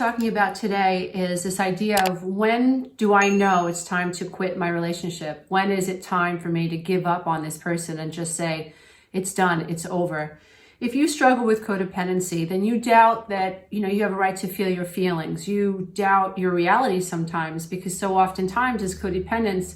talking about today is this idea of when do I know it's time to quit my relationship? When is it time for me to give up on this person and just say, it's done, it's over? If you struggle with codependency, then you doubt that, you have a right to feel your feelings. You doubt your reality sometimes because so oftentimes as codependents,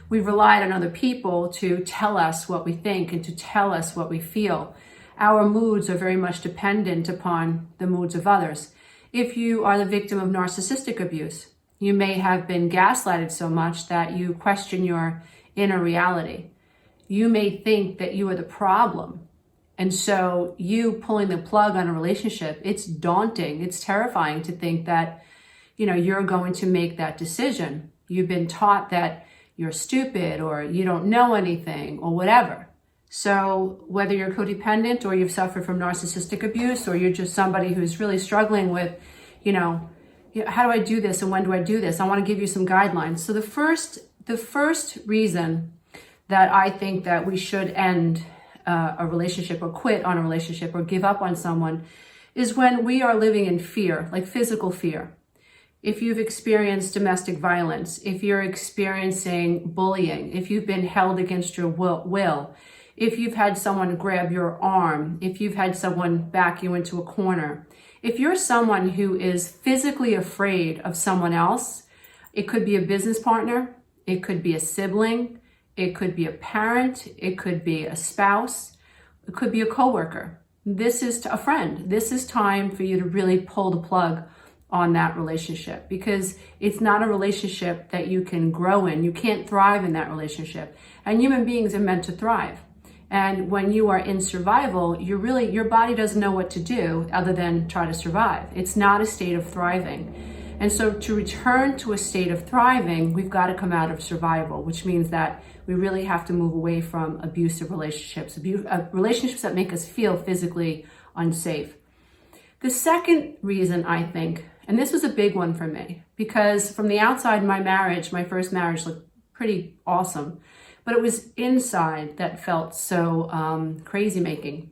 we've relied on other people to tell us what we think and to tell us what we feel. Our moods are very much dependent upon the moods of others. If you are the victim of narcissistic abuse, you may have been gaslighted so much that you question your inner reality. You may think that you are the problem. And so you pulling the plug on a relationship, it's daunting. It's terrifying to think that, you're going to make that decision. You've been taught that you're stupid or you don't know anything or whatever. So whether you're codependent or you've suffered from narcissistic abuse or you're just somebody who's really struggling with, how do I do this and when do I do this? I want to give you some guidelines. So the first reason that I think that we should end a relationship or quit on a relationship or give up on someone is when we are living in fear, like physical fear. If you've experienced domestic violence, if you're experiencing bullying, if you've been held against your will, if you've had someone grab your arm, if you've had someone back you into a corner, if you're someone who is physically afraid of someone else, it could be a business partner, it could be a sibling, it could be a parent, it could be a spouse, it could be a coworker. This is a friend. This is time for you to really pull the plug on that relationship because it's not a relationship that you can grow in. You can't thrive in that relationship. And human beings are meant to thrive. And when you are in survival, your body doesn't know what to do other than try to survive. It's not a state of thriving. And so to return to a state of thriving, we've got to come out of survival, which means that we really have to move away from abusive relationships, relationships that make us feel physically unsafe. The second reason I think, and this was a big one for me, because from the outside, my first marriage looked pretty awesome. But it was inside that felt so crazy making.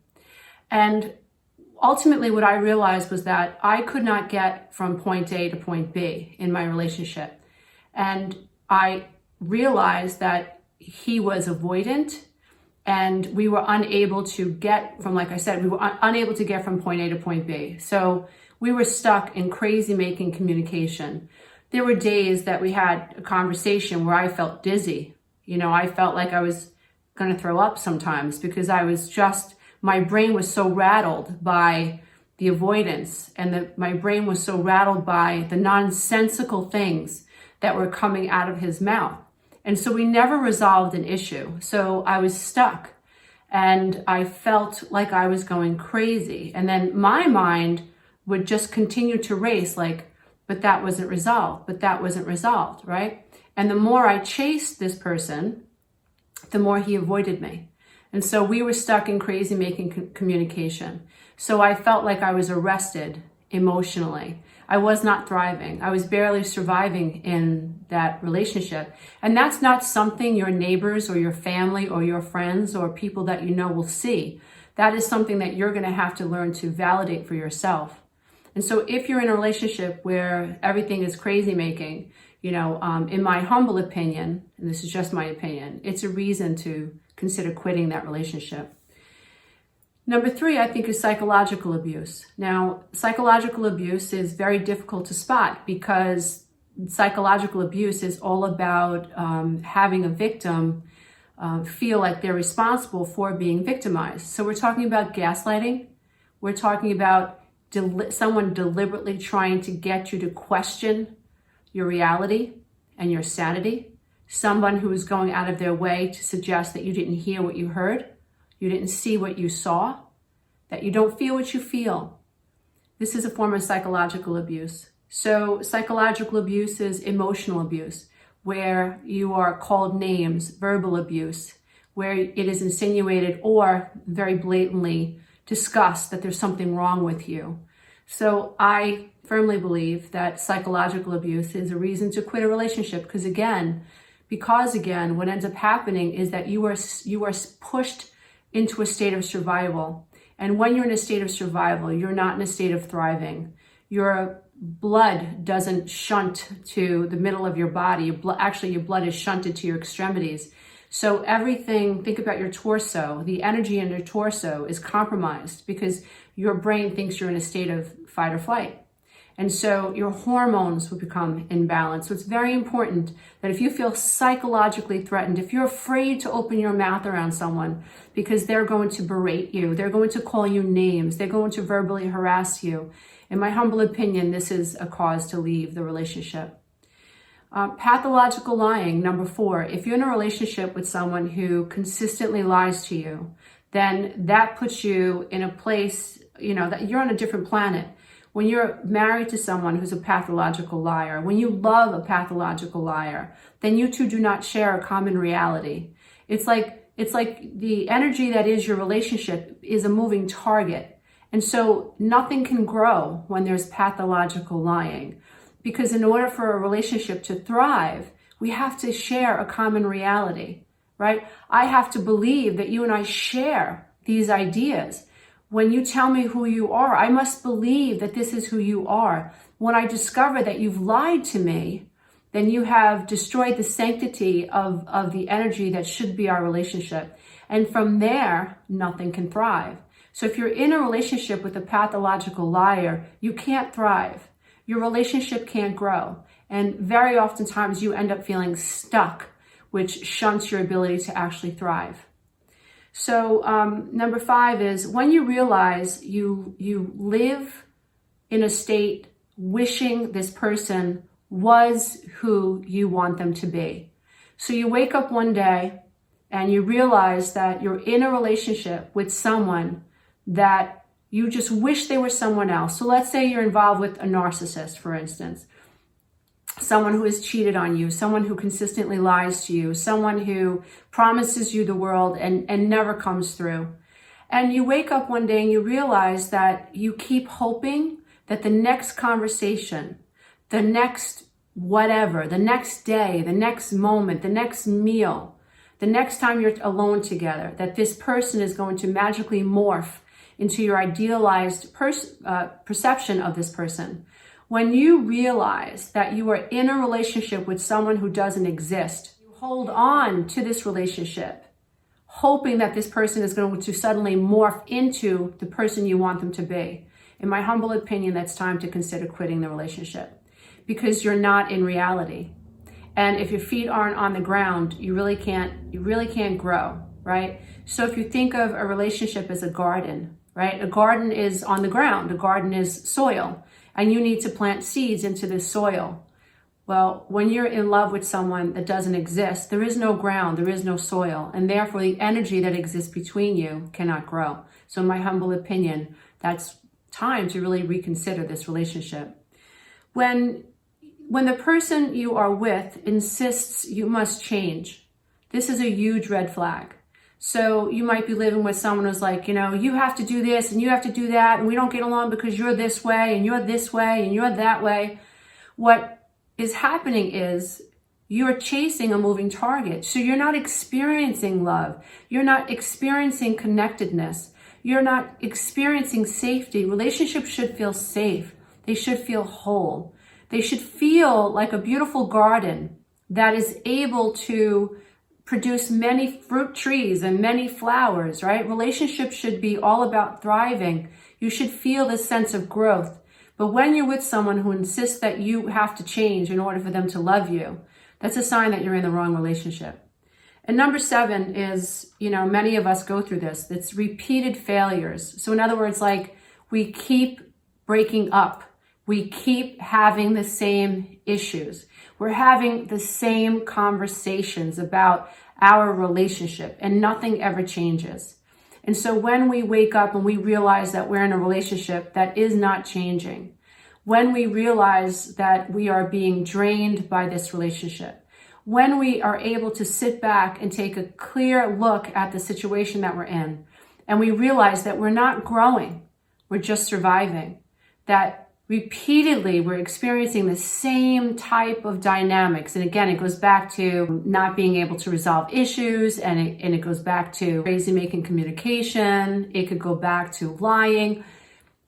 And ultimately what I realized was that I could not get from point A to point B in my relationship. And I realized that he was avoidant and we were unable to get from, like I said, we were unable to get from point A to point B. So we were stuck in crazy making communication. There were days that we had a conversation where I felt dizzy. I felt like I was going to throw up sometimes because my brain was so rattled by the avoidance and my brain was so rattled by the nonsensical things that were coming out of his mouth. And so we never resolved an issue. So I was stuck and I felt like I was going crazy. And then my mind would just continue to race but that wasn't resolved, right? And the more I chased this person, the more he avoided me. And so we were stuck in crazy making communication. So I felt like I was arrested emotionally. I was not thriving. I was barely surviving in that relationship. And that's not something your neighbors or your family or your friends or people that will see. That is something that you're going to have to learn to validate for yourself. And so if you're in a relationship where everything is crazy making, in my humble opinion, and this is just my opinion, it's a reason to consider quitting that relationship. Number 3, I think, is psychological abuse. Now, psychological abuse is very difficult to spot because psychological abuse is all about having a victim feel like they're responsible for being victimized. So we're talking about gaslighting. We're talking about someone deliberately trying to get you to question your reality and your sanity. Someone who is going out of their way to suggest that you didn't hear what you heard, you didn't see what you saw, that you don't feel what you feel. This is a form of psychological abuse. So psychological abuse is emotional abuse, where you are called names, verbal abuse, where it is insinuated or very blatantly discussed that there's something wrong with you. So I firmly believe that psychological abuse is a reason to quit a relationship because again, what ends up happening is that you are pushed into a state of survival. And when you're in a state of survival, you're not in a state of thriving. Your blood doesn't shunt to the middle of your body. Actually, your blood is shunted to your extremities. So everything, think about your torso, the energy in your torso is compromised because your brain thinks you're in a state of fight or flight. And so your hormones will become imbalanced. So it's very important that if you feel psychologically threatened, if you're afraid to open your mouth around someone because they're going to berate you, they're going to call you names, they're going to verbally harass you, in my humble opinion, this is a cause to leave the relationship. Pathological lying, number 4. If you're in a relationship with someone who consistently lies to you, then that puts you in a place, that you're on a different planet. When you're married to someone who's a pathological liar, when you love a pathological liar, then you two do not share a common reality. It's like the energy that is your relationship is a moving target. And so nothing can grow when there's pathological lying. Because in order for a relationship to thrive, we have to share a common reality, right? I have to believe that you and I share these ideas. When you tell me who you are, I must believe that this is who you are. When I discover that you've lied to me, then you have destroyed the sanctity of the energy that should be our relationship. And from there, nothing can thrive. So if you're in a relationship with a pathological liar, you can't thrive. Your relationship can't grow. And very oftentimes you end up feeling stuck, which shunts your ability to actually thrive. So number 5 is when you realize you live in a state wishing this person was who you want them to be. So you wake up one day and you realize that you're in a relationship with someone that you just wish they were someone else. So let's say you're involved with a narcissist, for instance. Someone who has cheated on you, someone who consistently lies to you, someone who promises you the world and never comes through. And you wake up one day and you realize that you keep hoping that the next conversation, the next whatever, the next day, the next moment, the next meal, the next time you're alone together, that this person is going to magically morph into your idealized perception of this person. When you realize that you are in a relationship with someone who doesn't exist, you hold on to this relationship, hoping that this person is going to suddenly morph into the person you want them to be. In my humble opinion, that's time to consider quitting the relationship because you're not in reality. And if your feet aren't on the ground, you really can't grow, right? So if you think of a relationship as a garden, right? A garden is on the ground. A garden is soil. And you need to plant seeds into this soil. Well, when you're in love with someone that doesn't exist, there is no ground, there is no soil. And therefore, the energy that exists between you cannot grow. So in my humble opinion, that's time to really reconsider this relationship. When the person you are with insists you must change, this is a huge red flag. So you might be living with someone who's like, you have to do this and you have to do that. And we don't get along because you're this way and you're this way and you're that way. What is happening is you're chasing a moving target. So you're not experiencing love. You're not experiencing connectedness. You're not experiencing safety. Relationships should feel safe. They should feel whole. They should feel like a beautiful garden that is able to produce many fruit trees and many flowers, right? Relationships should be all about thriving. You should feel this sense of growth. But when you're with someone who insists that you have to change in order for them to love you, that's a sign that you're in the wrong relationship. And number 7 is, many of us go through this. It's repeated failures. So in other words, like we keep breaking up. We keep having the same issues. We're having the same conversations about our relationship and nothing ever changes. And so when we wake up and we realize that we're in a relationship that is not changing, when we realize that we are being drained by this relationship, when we are able to sit back and take a clear look at the situation that we're in, and we realize that we're not growing, we're just surviving, that repeatedly, we're experiencing the same type of dynamics. And again, it goes back to not being able to resolve issues, and it goes back to crazy making communication. It could go back to lying.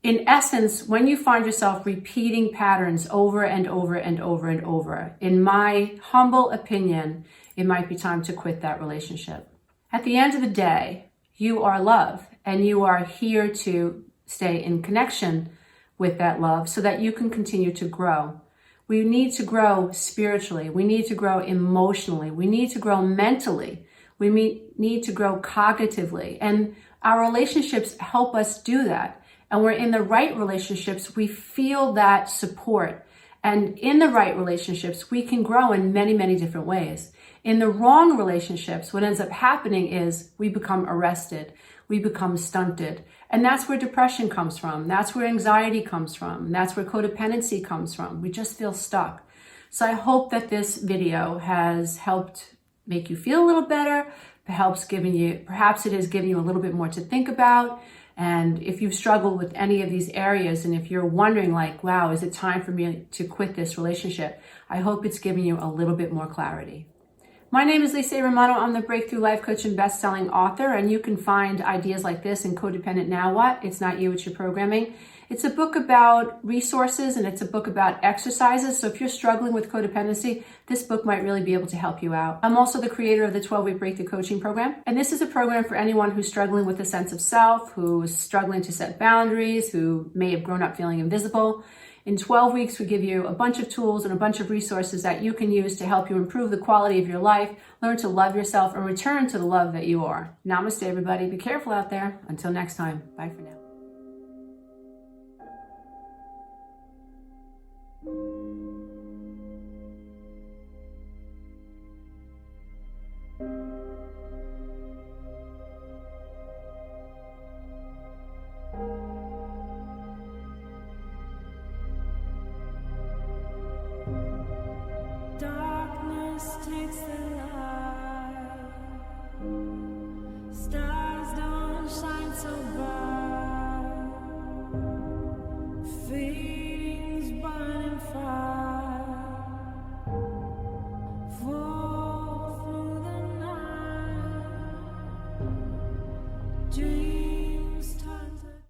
in essence, when you find yourself repeating patterns over and over and over and over, in my humble opinion, it might be time to quit that relationship. At the end of the day, you are love, and you are here to stay in connection with that love so that you can continue to grow. We need to grow spiritually. We need to grow emotionally. We need to grow mentally. We need to grow cognitively. And our relationships help us do that. And we're in the right relationships, we feel that support. And in the right relationships, we can grow in many, many different ways. In the wrong relationships, what ends up happening is we become arrested, we become stunted. And that's where depression comes from. That's where anxiety comes from. That's where codependency comes from. We just feel stuck. So I hope that this video has helped make you feel a little better, perhaps it has given you a little bit more to think about. And if you've struggled with any of these areas, and if you're wondering like, wow, is it time for me to quit this relationship? I hope it's given you a little bit more clarity. My name is Romano. I'm the Breakthrough Life Coach and best-selling author, and you can find ideas like this in Codependent Now What? It's Not You, It's Your Programming. It's a book about resources, and it's a book about exercises. So if you're struggling with codependency, this book might really be able to help you out. I'm also the creator of the 12-week Breakthrough Coaching Program. And this is a program for anyone who's struggling with a sense of self, who's struggling to set boundaries, who may have grown up feeling invisible. In 12 weeks, we give you a bunch of tools and a bunch of resources that you can use to help you improve the quality of your life, learn to love yourself, and return to the love that you are. Namaste, everybody. Be careful out there. Until next time. Bye for now. Darkness takes the light. Stars don't shine so bright.